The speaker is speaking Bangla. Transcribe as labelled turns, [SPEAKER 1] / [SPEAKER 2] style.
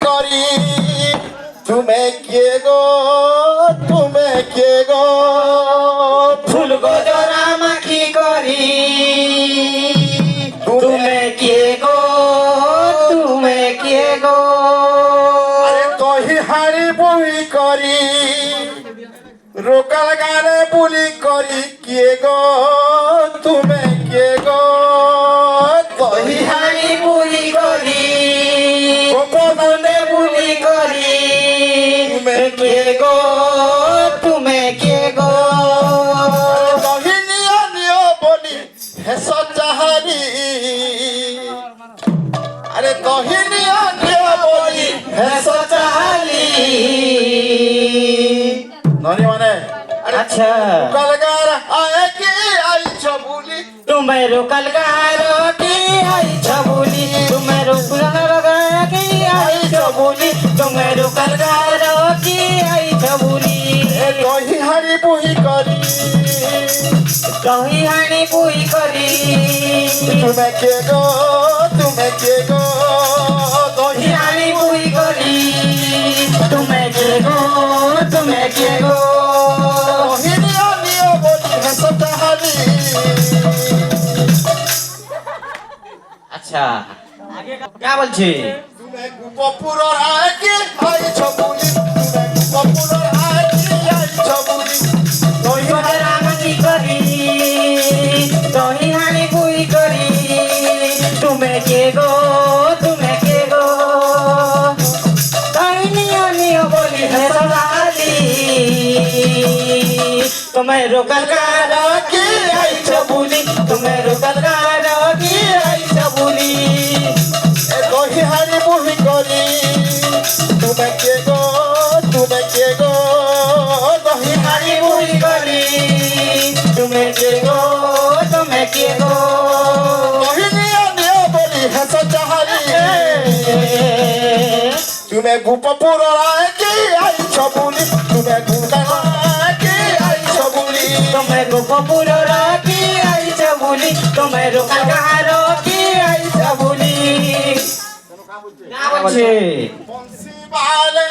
[SPEAKER 1] করি তুমি কে গো তুমি কে গো
[SPEAKER 2] ফুল গজরা মাখি করি তুমি কে গো তুমি কে গো
[SPEAKER 1] আরে দহি হাড়ি বই করি রোকাল গানে বুলি করি কে গো তুমি কে গো দহি
[SPEAKER 2] বিহারি বুলি করি
[SPEAKER 1] গোপনে
[SPEAKER 2] বুলি করি
[SPEAKER 1] তুমি
[SPEAKER 2] কে গো তুমি কে গো
[SPEAKER 1] দহি নিয় নিয় বলি হেস চাহারি আরে দহি নিয় নিয় বলি হেস
[SPEAKER 2] চাহালি
[SPEAKER 1] ননি মানে
[SPEAKER 2] আচ্ছা
[SPEAKER 1] কলগার আয় কি আইছ বুলি
[SPEAKER 2] तुम्हें रोकल गारो की आई छबुली तुम्हें रोकल गारो की आई छबुली तुम्हें रोकल गारो की आई छबुली
[SPEAKER 1] দহি হাড়ি বই করি
[SPEAKER 2] कही हानी पुई करी
[SPEAKER 1] তুমি কে গো তুমি কে গো দহি
[SPEAKER 2] कही हानी पुई करी तुम्हें के गो तुम्हें के गो
[SPEAKER 1] দহি নিয় নিয় বলি হেস চাহারি
[SPEAKER 2] अच्छा क्या बोलছে
[SPEAKER 1] তুমি গোপপুরর আয় কি আইছ বুলি তুমি গোপপুরর আয় কি আইছ বুলি দহি
[SPEAKER 2] गजरा माखी करी कही हानी पुई करी तुम्हें के गो तुम्हें के गो कही नियो नियो बोली है सवाली तुम्हें रोकल गारो की आई छबुली तुम्हें रोकल गारो की आई छबुली
[SPEAKER 1] দহি হাড়ি বই করি তুমি কে গো তুমি কে গো দহি
[SPEAKER 2] हानी पुई करी तुम्हें के गो तुम्हें के गो
[SPEAKER 1] দহি নিয় নিয় বলি হেস চাহারি তুমি গোপপুর আয় কি আইছ বুলি তুমি গোপপুর আয় কি আইছ বুলি
[SPEAKER 2] तुम्हें गोपपुर की आई छबुली तुम्हें रोकल गारो की आई छबुली क्या बोलছে
[SPEAKER 1] বংশী বালে